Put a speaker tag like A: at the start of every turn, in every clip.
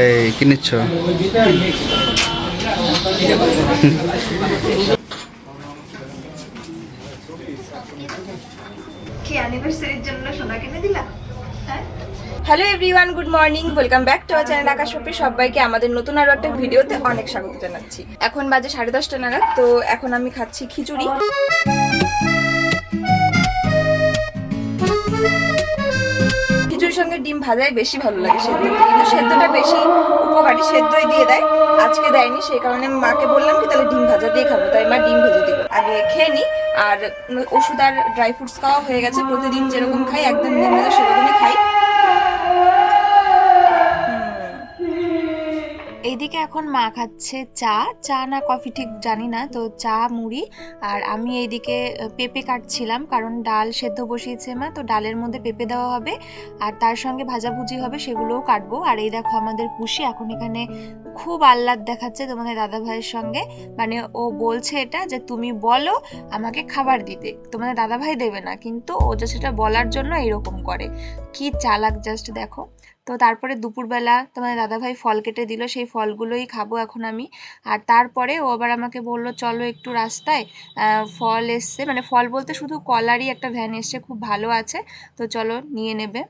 A: এই কি নিচ্ছ?
B: কি অ্যানিভার্সারির জন্য সোনা কিনে দিলা? Hello everyone, good morning, welcome back to our channel Akash শপে। সবাইকে আমাদের নতুন আরো একটা ভিডিওতে অনেক স্বাগত জানাচ্ছি। এখন বাজে 10:30 নাগাদ। তো এখন আমি খাচ্ছি খিচুড়ি। খিচুড়ির সঙ্গে ডিম ভাজাই বেশি ভালো লাগে সেদ্ধ, কিন্তু সেদ্ধটা বেশি উপকারী, সেদ্ধই দিয়ে দেয়। আজকে দেয়নি, সেই কারণে মাকে বললাম কি তাহলে ডিম ভাজা দিয়ে খাবো, তাই মা ডিম ভেজে দিল। আগে খেয়ে নি, আর ওষুধ আর ড্রাই ফ্রুটস খাওয়া হয়ে গেছে। প্রতিদিন যেরকম খাই একদম নিয়মিত সেরকমই খাই।
C: এইদিকে এখন মা খাচ্ছে চা না কফি ঠিক জানি না, তো চা মুড়ি। আর আমি এইদিকে পেঁপে কাটছিলাম, কারণ ডাল সেদ্ধ বসিয়েছে মা, তো ডালের মধ্যে পেঁপে দেওয়া হবে আর তার সঙ্গে ভাজাভুজি হবে, সেগুলোও কাটবো। আর এই দেখো আমাদের পুষি এখন এখানে খুব আহ্লাদ দেখাচ্ছে তোমাদের দাদা ভাইয়ের সঙ্গে। মানে ও বলছে এটা যে তুমি বলো আমাকে খাবার দিতে, তোমাদের দাদা ভাই দেবে না, কিন্তু ও যে সেটা বলার জন্য এরকম করে। কি চালাক জাস্ট দেখো। তো তারপরে দুপুরবেলা তোমাদের দাদাভাই ফল কেটে দিল, সেই ফলগুলোই খাবো এখন আমি। আর তারপরে ও আবার আমাকে বললো চলো একটু রাস্তায়, ফল এসছে, মানে ফল বলতে শুধু কলারই একটা ভ্যান এসছে, খুব ভালো আছে, তো চলো নিয়ে নেবে।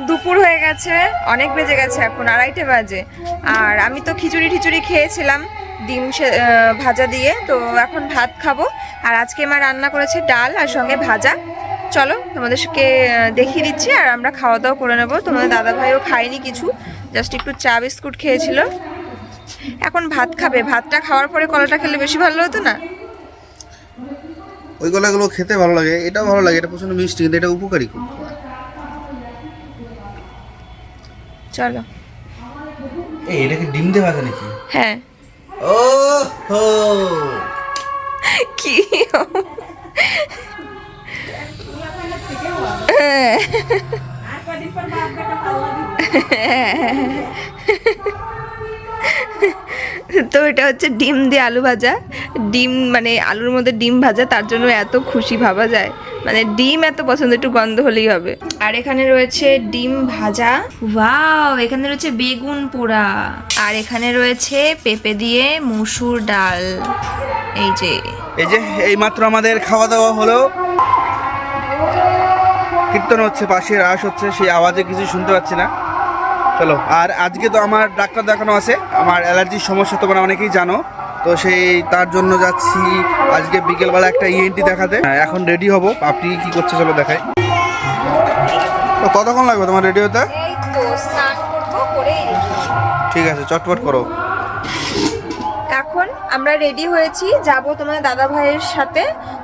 B: দুপুর হয়ে গেছে, অনেক বেজে গেছে, এখন 2:30 বাজে। আর আমি তো খিচুড়ি খেয়েছিলাম ডিম ভাজা দিয়ে, তো এখন ভাত খাবো। আর আজকে মা রান্না করেছে ডাল আর সঙ্গে ভাজা। চলো তোমাদেরকে দেখিয়ে দিচ্ছি, আর আমরা খাওয়া দাওয়া করে নেবো। তোমাদের দাদা ভাইও খায়নি কিছু, জাস্ট একটু চা বিস্কুট খেয়েছিল। এখন ভাত খাবে, ভাতটা খাওয়ার পরে কলাটা খেলে বেশি ভালো হতো না?
A: ওই গলাগুলো খেতে ভালো লাগে, এটাও ভালো লাগে, এটা প্রচন্ড মিষ্টি, কিন্তু এটা উপকারী খুব।
B: চলো।
A: এই এটা কি ডিম দিয়ে ভাজা নাকি?
B: হ্যাঁ।
A: ও হো,
B: কি তো এটা হচ্ছে ডিম দিয়ে আলু ভাজা। ডিম মানে আলুর মধ্যে ডিম ভাজা, তার জন্য এত খুশি ভাবা যায়। মানে ডিম এত পছন্দ, একটু গন্ধ হলেই হবে। আর এখানে রয়েছে ডিম ভাজা, ওয়াও, এখানে রয়েছে বেগুন পোড়া, আর এখানে রয়েছে পেঁপে দিয়ে মুসুর ডাল। এই যে
A: এই মাত্র আমাদের খাওয়া দাওয়া হলো। কীর্তন হচ্ছে, পাশে রাস হচ্ছে, সেই আওয়াজে কিছু শুনতে পাচ্ছি না। চলো, আর আজকে তো আমার ডাক্তার দেখানো আছে, আমার অ্যালার্জির সমস্যা তোমরা অনেকেই জানো, তো তার জন্য যাচ্ছি আজকে বিকেলবেলা একটা ইএনটি দেখাতে। এখন রেডি হব। আপনি কি করছে চলো দেখাই। তো কতক্ষণ লাগবে তোমার রেডি হতে?
B: এই তো স্নান করবো, করেই
A: ঠিক আছে, চটপট করো।
B: এখন আমরা রেডি হয়েছি, যাব তোমাদের দাদা ভাইয়ের সাথে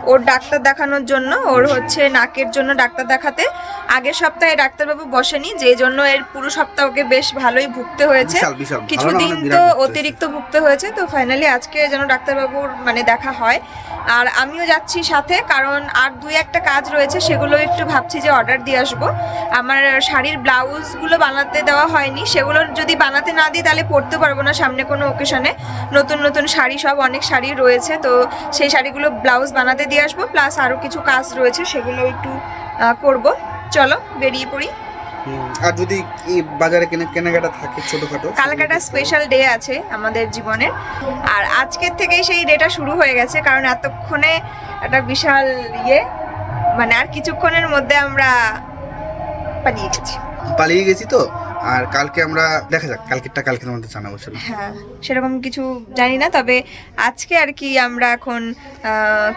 B: ওর ডাক্তার দেখানোর জন্য। ওর হচ্ছে নাকের জন্য ডাক্তার দেখাতে। আগের সপ্তাহে ডাক্তারবাবু বসেনি, যে জন্য এর পুরো সপ্তাহকে বেশ ভালোই ভুগতে হয়েছে, কিছুদিন তো অতিরিক্ত ভুগতে হয়েছে। তো ফাইনালি আজকে যেন ডাক্তারবাবুর মানে দেখা হয়। আর আমিও যাচ্ছি সাথে, কারণ আর 2-1টা কাজ রয়েছে, সেগুলো একটু ভাবছি যে অর্ডার দিয়ে আসবো। আমার শাড়ির ব্লাউজগুলো বানাতে দেওয়া হয়নি, সেগুলো যদি বানাতে না দিই তাহলে পরতে পারবো না সামনে কোনো ওকেশনে। নতুন নতুন শাড়ি, সব অনেক শাড়ি রয়েছে, তো সেই শাড়িগুলো ব্লাউজ বানাতে দিয়ে আসবো। প্লাস আরও কিছু কাজ রয়েছে, সেগুলো একটু করব। চলো বেরিয়ে পড়ি।
A: আর যদি বাজারে কেনাকাটা থাকে ছোটখাটো,
B: কালকে একটা স্পেশাল ডে আছে আমাদের জীবনের, আর আজকের থেকেই সেই ডেটা শুরু হয়ে গেছে। কারণ এতক্ষণে একটা বিশাল মানে আর কিছুক্ষণের মধ্যে আমরা
A: পালিয়ে গেছি তো। আর কালকে আমরা দেখা যাক, কালকের মধ্যে জানাবো।
B: হ্যাঁ, সেরকম কিছু জানি না, তবে আজকে আর কি আমরা এখন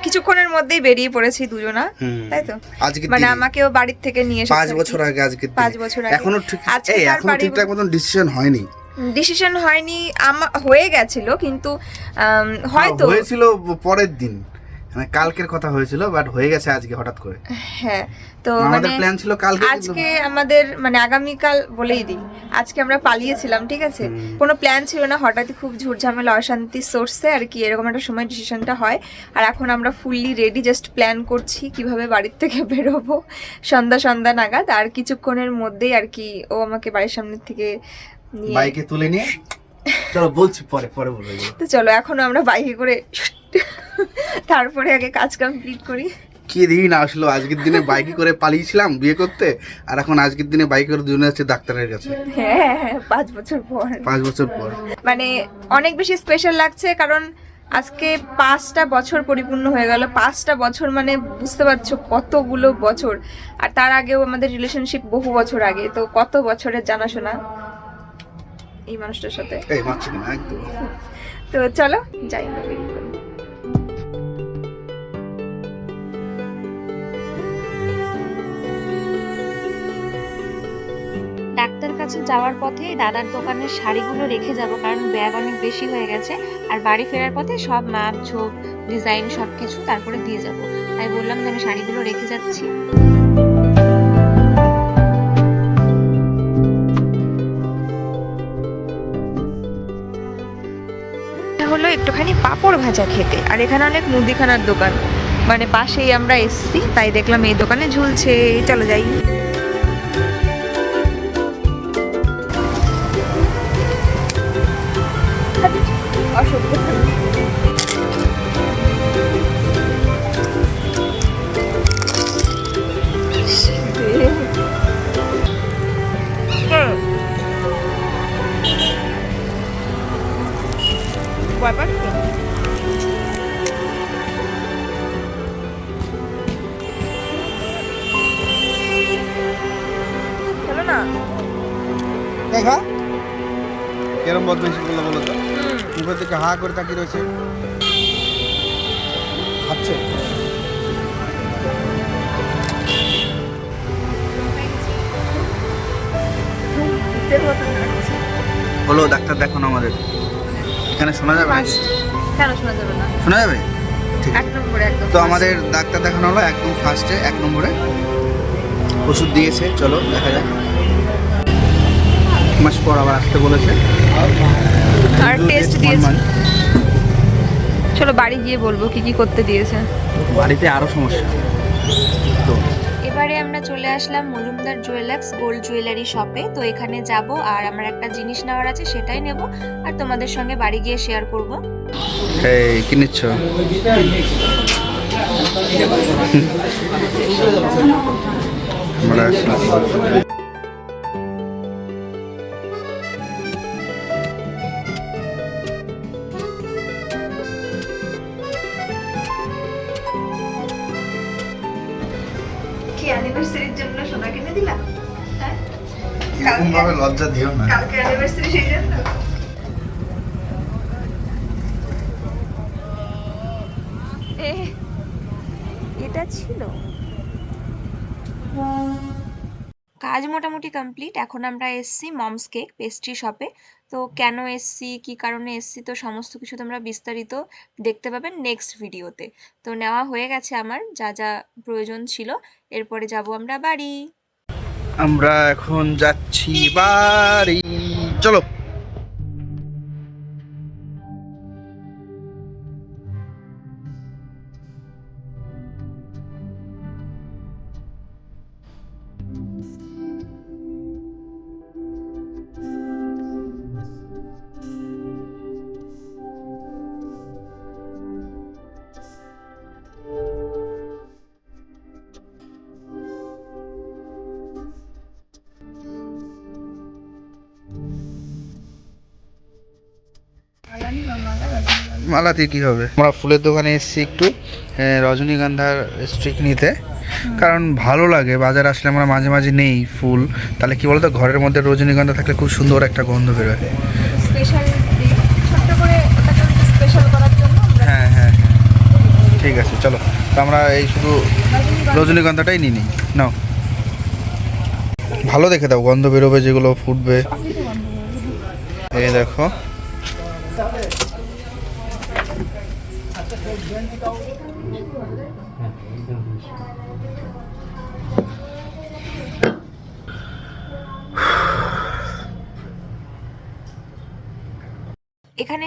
B: কিছুক্ষণের মধ্যেই বেরিয়ে পড়েছি দুজনা, তাই তো?
A: আজকে
B: মানে আমাকেও বাড়ির থেকে নিয়ে এসেছে
A: 5 বছর আগে। আজকে
B: 5 বছর আগে।
A: এখনো ঠিকঠাক মতন ডিসিশন হয়নি।
B: হয়ে গেছিল, কিন্তু হয়তো
A: হয়েছিল পরের দিন। মানে কালকের কথা হয়েছিল, বাট হয়ে গেছে আজকে হঠাৎ করে।
B: হ্যাঁ, তো
A: আমাদের
B: মানে
A: প্ল্যান ছিল কালকে, কিন্তু
B: আজকে আমাদের মানে আগামীকাল বলেই দিই, আজকে আমরা পালিয়েছিলাম, ঠিক আছে? কোনো প্ল্যান ছিল না, হঠাৎই খুব ঝুটঝামেলা অশান্তি সোর্সে আর কি এরকম একটা সময় ডিসিশনটা হয়। আর এখন আমরা ফুললি রেডি, জাস্ট প্ল্যান করছি কিভাবে বাড়ির থেকে বেরোবো সন্ধ্যা নাগাদ। আর কিছুক্ষণের মধ্যেই আর কি ও আমাকে বাড়ির সামনে থেকে নিয়ে
A: বাইকে তুলে নিয়ে চলো, বলছি পরে পরে বলবো।
B: তো চলো এখনো আমরা বাইকে করে তারপরে আগে কাজ কমপ্লিট করি।
A: কি দিন আসলো, আজকের দিনে বাইকে করে পালিয়েছিলাম বিয়ে করতে, আর এখন আজকের দিনে বাইকে করে দুজনে যাচ্ছে ডাক্তারের কাছে।
B: হ্যাঁ, 5 বছর পর।
A: 5 বছর পর
B: মানে অনেক বেশি স্পেশাল লাগছে, কারণ আজকে 5টা বছর পরিপূর্ণ হয়ে গেল। 5টা বছর মানে বুঝতে পারছো কতগুলো বছর। আর তার আগেও আমাদের রিলেশনশিপ বহু বছর আগে, তো কত বছরের জানাশোনা এই মানুষটার সাথে।
A: এই মাছ না একদম।
B: তো চলো যাই আমরা বেরিয়ে পড়ি।
C: ডাক্তার কাছে যাওয়ার পথে দাদার দোকানের শাড়িগুলো রেখে যাব, কারণ ব্যাগ অনেক বেশি হয়ে গেছে। আর বাড়ি ফেরার পথে সব মাপ ঝোপ ডিজাইন সবকিছু তারপরে দিয়ে যাব, তাই বললাম যে আমি শাড়িগুলো রেখে যাচ্ছি।
B: হলো একটুখানি পাঁপড় ভাজা খেতে, আর এখানে অনেক মুদিখানার দোকান, মানে পাশেই আমরা এসছি, তাই দেখলাম এই দোকানে ঝুলছে। চলো যাই। চলো না।
A: দেখা কেরম বদমাইশি করলো বলো তো, মুখের দিকে হা করে তাকিয়ে রয়েছে, খাচ্ছে। হলো ডাক্তার দেখানো আমাদের এখানে, শোনা যাবে?
B: কেন শোনা যাবে না?
A: শোনা যাবে, ঠিক
B: 1 নম্বরে একদম।
A: তো আমাদের ডাক্তার দেখানো হলো একদম ফার্স্টে, 1 নম্বরে ওষুধ দিয়েছে। চলো দেখা যাক, 1 মাস পর আবার আসতে বলেছে।
B: আর টেস্ট দিয়েছে। চলো বাড়ি গিয়ে বলবো কি কি করতে দিয়েছে।
A: বাড়িতে আরো সমস্যা তো।
C: এবারে আমরা চলে আসলাম মজুমদার জুয়েলার্স গোল্ড জুয়েলারি শপে। তো এখানে যাব আর আমার একটা জিনিস নেওয়ার আছে, সেটাই নেব আর তোমাদের সঙ্গে বাড়ি গিয়ে শেয়ার করব।
A: এই কি নিচ্ছ?
B: কি অ্যানিভার্সারির জন্য সোনা কিনে দিলা? হ্যাঁ,
A: এরকম ভাবে লজ্জা দিও না।
B: কালকে অ্যানিভার্সারি সেই জন্য। এটা ছিল
C: কাজ মোটামুটি কমপ্লিট। এখন আমরা এসছি মমস কেক পেস্ট্রি শপে। তো কেন এসছি, কি কারণে এসছি, তো সমস্ত কিছু তোমরা বিস্তারিত দেখতে পাবেন নেক্সট ভিডিওতে। তো নেওয়া হয়ে গেছে আমার যা যা প্রয়োজন ছিল, এরপরে যাব আমরা বাড়ি।
A: আমরা এখন যাচ্ছি বাড়ি, চলো। মালা দিয়ে কী হবে? আমরা ফুলের দোকানে এসেছি একটু রজনীগন্ধার স্টিক নিতে, কারণ ভালো লাগে। বাজারে আসলে আমরা মাঝে মাঝে নেই ফুল, তাহলে কি বলতো, ঘরের মধ্যে রজনীগন্ধা থাকলে খুব সুন্দর একটা গন্ধ বেরোয়।
B: স্পেশাল ছোট্ট করে ওটাকে স্পেশাল করার জন্য আমরা
A: হ্যাঁ হ্যাঁ হ্যাঁ, ঠিক আছে চলো। তো আমরা এই শুধু রজনীগন্ধাটাই নিই নি, নাও। ভালো দেখে দাও, গন্ধ বেরোবে যেগুলো ফুটবে। এই দেখো,
C: এখানে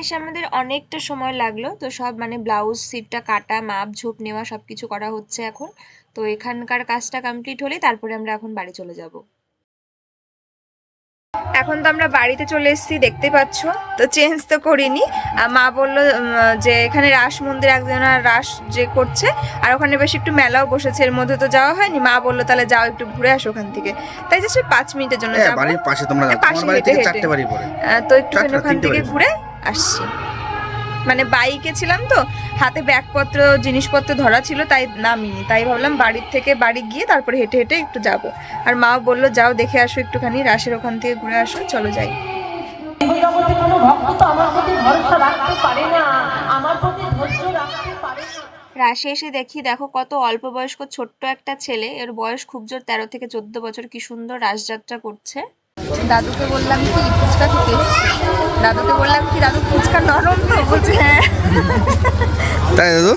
C: এসে আমাদের অনেকটা সময় লাগলো, তো সব মানে ব্লাউজ সিটটা কাটা, মাপ ঝোপ নেওয়া সবকিছু করা হচ্ছে এখন। তো এখানকার কাজটা কমপ্লিট হলে তারপরে আমরা এখন বাড়ি চলে যাব।
B: এখন তো আমরা বাড়িতে চলে এসেছি, দেখতে পাচ্ছ। তো চেঞ্জ তো করিনি। মা বললো যে এখানে রাস মন্দির একজনা রাস যে করছে, আর ওখানে বেশ একটু মেলাও বসেছে, এর মধ্যে তো যাওয়া হয়নি। মা বললো তাহলে যাও একটু ঘুরে আসো ওখান থেকে। তাই জাস্ট 5 মিনিটের জন্য যাবো।
A: বাড়ির পাশে তোমরা যাও,
B: পাশে
A: তোমার বাড়ি
B: হেঁটে
A: থেকে
B: হেঁটে।
A: 4টে বাড়ি পড়ে।
B: তো একটুখানি
A: চারটে,
B: ওখান
A: 3টে
B: থেকে
A: বাড়ি।
B: ঘুরে আসছি। মানে বাইকে ছিলাম তো, হাতে ব্যাগপত্র জিনিসপত্র ধরা ছিল, তাই নামিনি। তাই ভাবলাম বাড়ির থেকে বাড়ি গিয়ে তারপরে হেঁটে হেঁটে একটু যাব। আর মাও বললো যাও দেখে আসো একটুখানি রাসের ওখান থেকে ঘুরে আসো, চলো যাই।
D: জগতে কোনো ভক্ত তো আমার প্রতি ভরসা রাখতে পারে না, আমার প্রতি ধৈর্য রাখতে পারে না।
C: রাশে এসে দেখি, দেখো কত অল্প বয়স্ক ছোট্ট একটা ছেলে, এর বয়স খুব জোর 13 থেকে 14 বছর, কি সুন্দর রাসযাত্রা করছে।
B: দাদুকে বললাম কি ফুচকা খেতে এসেছি। দাদুকে বললাম কি দাদু ফুচকা নরম তো? বলছে হ্যাঁ।
A: তাই দাদু?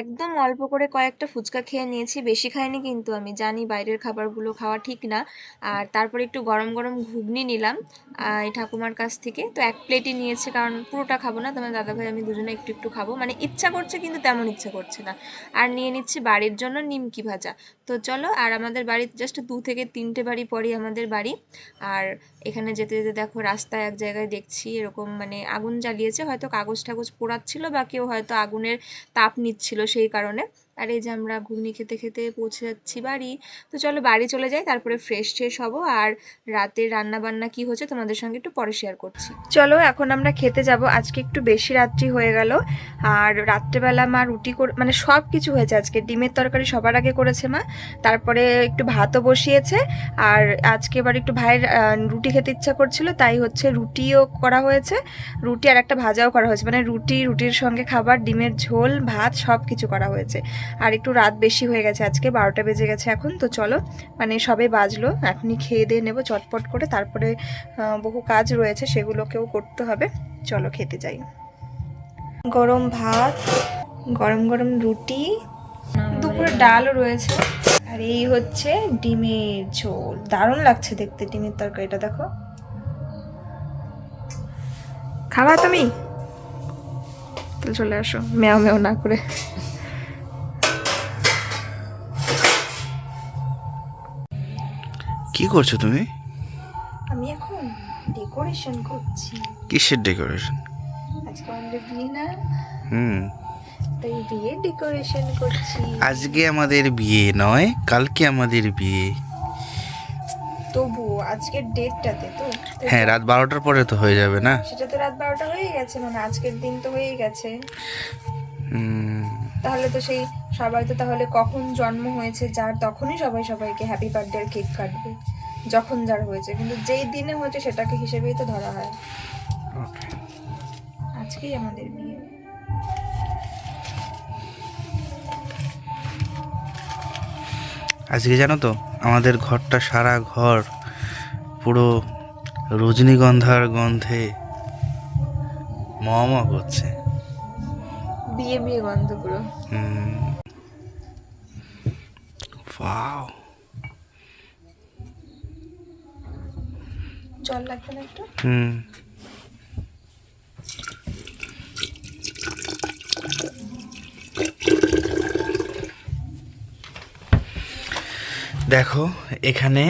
C: একদম অল্প করে কয়েকটা ফুচকা খেয়ে নিয়েছি, বেশি খাইনি, কিন্তু আমি জানি বাইরের খাবারগুলো খাওয়া ঠিক না। আর তারপরে একটু গরম গরম ঘুগনি নিলাম এই ঠাকুমার কাছ থেকে। তো 1 প্লেটই নিয়েছে, কারণ পুরোটা খাবো না, তোমার দাদাভাই আমি দুজনে একটু একটু খাবো, মানে ইচ্ছা করছে কিন্তু তেমন ইচ্ছা করছে না। আর নিয়ে নিচ্ছি বাড়ির জন্য নিমকি ভাজা। তো চলো, আর আমাদের বাড়ির জাস্ট 2 থেকে 3টে বাড়ি পরই আমাদের বাড়ি। আর এখানে যেতে যেতে দেখো রাস্তায় এক জায়গায় দেখছি এরকম মানে আগুন জ্বালিয়েছে, হয়তো কাগজ টাগজ পোড়াচ্ছিল বা কেউ হয়তো আগুনের তাপ নিচ্ছিল সেই কারণে। আর এই যে আমরা ঘুগনি খেতে খেতে পৌঁছে যাচ্ছি বাড়ি। তো চলো বাড়ি চলে যাই, তারপরে ফ্রেশ ট্রেশ হবো। আর রাতের রান্না বান্না কি হচ্ছে তোমাদের সঙ্গে একটু পরে শেয়ার করছি।
B: চলো এখন আমরা খেতে যাব। আজকে একটু বেশি রাত্রি হয়ে গেল। আর রাত্রেবেলা মা রুটি মানে সব কিছু হয়েছে আজকে। ডিমের তরকারি সবার আগে করেছে মা, তারপরে একটু ভাতও বসিয়েছে। আর আজকে এবার একটু ভাইয়ের রুটি খেতে ইচ্ছা করছিল, তাই হচ্ছে রুটিও করা হয়েছে, রুটি আর একটা ভাজাও করা হয়েছে। মানে রুটির সঙ্গে খাবার, ডিমের ঝোল, ভাত সব কিছু করা হয়েছে। আর একটু রাত বেশি হয়ে গেছে, আজকে 12টা বেজে গেছে এখন। তো চলো মানে সবে বাজলো, এখনই খেয়ে দিয়ে নেবো চটপট করে, তারপরে বহু কাজ রয়েছে সেগুলোকেও করতে হবে। চলো খেতে যাই। গরম ভাত, গরম গরম রুটি, দুপুরে ডালও রয়েছে, আর এই হচ্ছে ডিমের ঝোল। দারুণ লাগছে দেখতে ডিমের তরকারিটা, দেখো। খাবা তুমি? তাহলে চলে আসো ম্যাও ম্যাও না করে।
A: কি করছো তুমি?
B: আমি এখন ডেকোরেশন করছি।
A: কিসের ডেকোরেশন?
B: আজকে আমাদের বিয়ে না,
A: হুম,
B: তাই বিয়ে ডেকোরেশন করছি।
A: আজকে আমাদের বিয়ে নয়, কালকে আমাদের বিয়ে।
B: তবু আজকের ডেটটাতে তো
A: হ্যাঁ, রাত 12টার পরে তো হয়ে যাবে না?
B: সেটা তো রাত 12টা হয়ে গেছে, মানে আজকের দিন তো হয়েই গেছে।
A: হুম,
B: তাহলে তো সেই সবাই তো তাহলে কখন জন্ম হয়েছে যার, তখনই সবাই সবাইকে হ্যাপি বার্থডে আর কেক কাটবে, যখন যার হয়েছে। কিন্তু যেই দিনে হয়েছে সেটাকে হিসেবেই তো ধরা হয়।
A: ওকে।
B: আজকেই আমাদের বিয়ে।
A: আজকে জানো তো আমাদের ঘরটা, সারা ঘর পুরো রজনীগন্ধার গন্ধে মম করছে।
B: বিয়ে বিয়ে গন্ধ পুরো।
A: ওয়াও,
B: জল লাগবে না একটু?
A: দেখো এখানে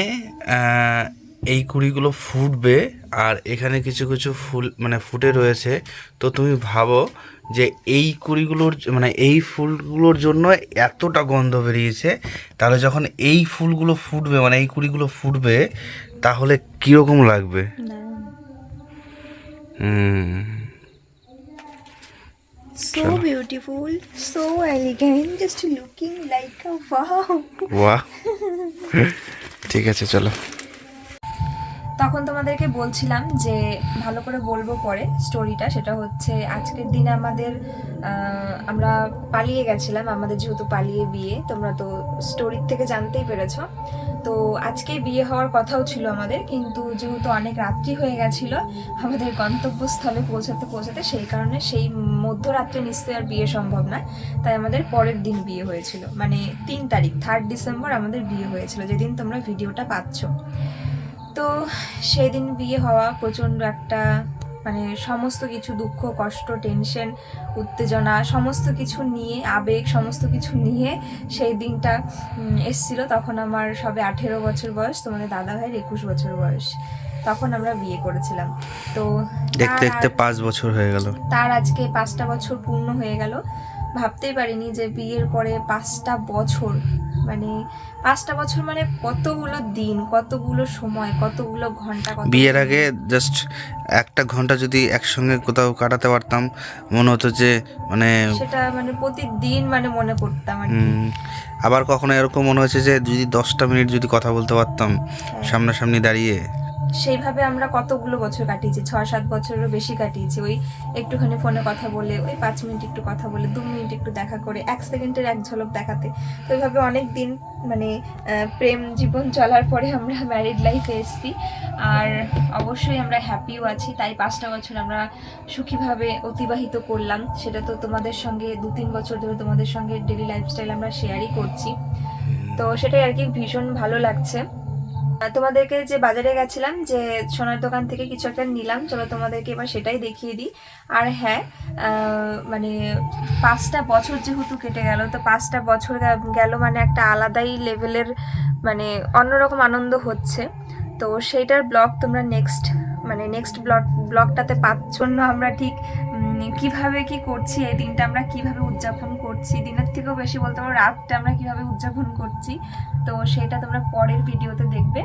A: এই কুড়িগুলো ফুটবে, আর এখানে কিছু কিছু ফুল মানে ফুটে রয়েছে। তো তুমি ভাবো যে এই কুড়িগুলোর মানে এই ফুলগুলোর জন্য এতটা গন্ধ বেরিয়েছে, তাহলে যখন এই ফুলগুলো ফুটবে মানে এই কুড়িগুলো ফুটবে তাহলে কীরকম লাগবে?
B: So beautiful, so elegant, just looking like a wow.
A: বাহ, ঠিক আছে চলো।
B: তখন তোমাদেরকে বলছিলাম যে ভালো করে বলবো পরে স্টোরিটা, সেটা হচ্ছে আজকের দিনে আমাদের আমরা পালিয়ে গেছিলাম, আমাদের যেহেতু পালিয়ে বিয়ে, তোমরা তো স্টোরির থেকে জানতেই পেরেছো। তো আজকেই বিয়ে হওয়ার কথাও ছিল আমাদের, কিন্তু যেহেতু অনেক রাত্রি হয়ে গেছিল আমাদের গন্তব্যস্থলে পৌঁছাতে পৌঁছাতে, সেই কারণে সেই মধ্যরাত্রে নিশ্চয়ই আর বিয়ে সম্ভব নয়, তাই আমাদের পরের দিন বিয়ে হয়েছিল, মানে 3 তারিখ 3 ডিসেম্বর আমাদের বিয়ে হয়েছিল, যেদিন তোমরা ভিডিওটা পাচ্ছ। তো সেই দিন বিয়ে হওয়া প্রচণ্ড একটা মানে সমস্ত কিছু দুঃখ কষ্ট টেনশন উত্তেজনা সমস্ত কিছু নিয়ে আবেগ সমস্ত কিছু নিয়ে সেই দিনটা এসছিল। তখন আমার সবে 18 বছর বয়স, তোমাদের দাদা ভাইয়ের 21 বছর বয়স, তখন আমরা বিয়ে করেছিলাম। তো
A: দেখতে দেখতে 5 বছর হয়ে গেল।
B: তার আজকে 5টা বছর পূর্ণ হয়ে গেল। ভাবতেই পারিনি যে বিয়ের পরে 5টা বছর, মানে 5টা বছর মানে কতগুলো দিন, কতগুলো সময়, কতগুলো ঘন্টা।
A: বিয়ের আগে জাস্ট 1 ঘন্টা যদি একসঙ্গে কোথাও কাটাতে পারতাম মনে হতো যে মানে
B: সেটা মানে প্রতিদিন মানে মনে করতাম আর কি।
A: আবার কখনো এরকম মনে হয়েছে যে যদি 10টা মিনিট যদি কথা বলতে পারতাম সামনাসামনি দাঁড়িয়ে।
B: সেইভাবে আমরা কতগুলো বছর কাটিয়েছি, 6-7 বছরেরও বেশি কাটিয়েছি, ওই একটুখানি ফোনে কথা বলে, ওই 5 মিনিট একটু কথা বলে, 2 মিনিট একটু দেখা করে, 1 সেকেন্ডের এক ঝলক দেখাতে। তো এইভাবে অনেক দিন মানে প্রেম জীবন চলার পরে আমরা ম্যারিড লাইফে এসেছি, আর অবশ্যই আমরা হ্যাপিও আছি। তাই 5টা বছর আমরা সুখীভাবে অতিবাহিত করলাম। সেটা তো তোমাদের সঙ্গে 2-3 বছর ধরে তোমাদের সঙ্গে ডেলি লাইফস্টাইল আমরা শেয়ারই করছি। তো সেটাই আর কি, ভীষণ ভালো লাগছে। তোমাদেরকে যে বাজারে গেছিলাম, যে সোনার দোকান থেকে কিছু একটা নিলাম, চলো তোমাদেরকে এবার সেটাই দেখিয়ে দিই। আর হ্যাঁ, মানে 5টা বছর যেহেতু কেটে গেল, তো 5টা বছর গেল মানে একটা আলাদাই লেভেলের মানে অন্যরকম আনন্দ হচ্ছে। তো সেইটার ব্লগ তোমরা নেক্সট ব্লগটাতে পাচ্ছ না। আমরা ঠিক কিভাবে কি করছি, এই দিনটা আমরা কিভাবে উদযাপন করছি, দিনের থেকেও বেশি বলতে পারো রাতটা আমরা কিভাবে উদযাপন করছি, তো সেটা তোমরা পরের ভিডিওতে দেখবে।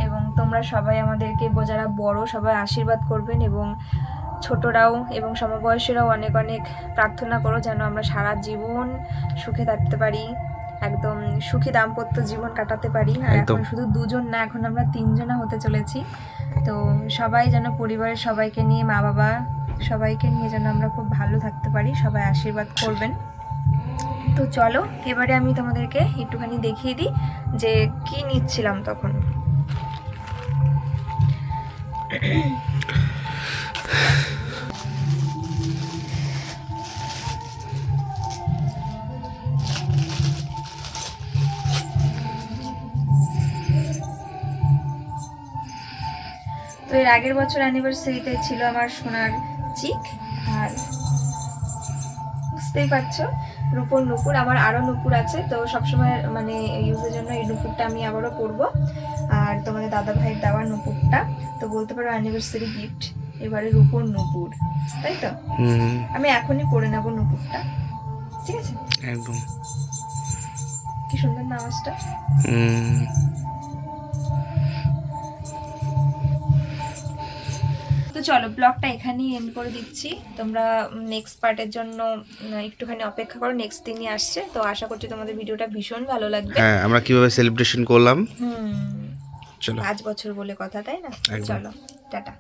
B: এবং তোমরা সবাই আমাদেরকে যারা বড় সবাই আশীর্বাদ করবেন, এবং ছোটরাও এবং সমবয়সীরাও অনেক অনেক প্রার্থনা করো যেন আমরা সারা জীবন সুখে থাকতে পারি, একদম সুখী দাম্পত্য জীবন কাটাতে পারি। আর এখন শুধু 2জন না, এখন আমরা 3জনা হতে চলেছি। তো সবাই যেন পরিবারের সবাইকে নিয়ে, মা বাবা সবাইকে নিয়ে যেন আমরা খুব ভালো থাকতে পারি, সবাই আশীর্বাদ করবেন। তো চলো এবারে আমি তোমাদেরকে একটুখানি দেখিয়ে দিই যে কি নিচ্ছিলাম তখন। তো এর আগের বছর অ্যানিভার্সারিতে ছিল আমার সোনার চিক, আর বুঝতেই পারছো রূপোর নুপুর। আমার আরও নুপুর আছে, তো সবসময় মানে ইউজের জন্য এই নুপুরটা আমি আবারও পরবো। আর তোমাদের দাদা ভাইয়ের দেওয়ার নুপুরটা, তো বলতে পারো অ্যানিভার্সারি গিফট এবারে রূপোর নুপুর, তাই তো? আমি এখনই পরে নেবো নুপুরটা, ঠিক আছে?
A: একদম
B: কি সুন্দর না আওয়াজটা। তো চলো ব্লগটা এখানেই এন্ড করে দিচ্ছি। তোমরা নেক্সট পার্টের জন্য একটুখানি অপেক্ষা করো, নেক্সট দিনই আসছে। তো আশা করছি তোমাদের ভিডিওটা ভীষণ ভালো লাগবে।
A: হ্যাঁ, আমরা কিভাবে সেলিব্রেশন করলাম।
B: হুম,
A: চলো
B: 5 বছর বলে কথা, তাই না? চলো টাটা।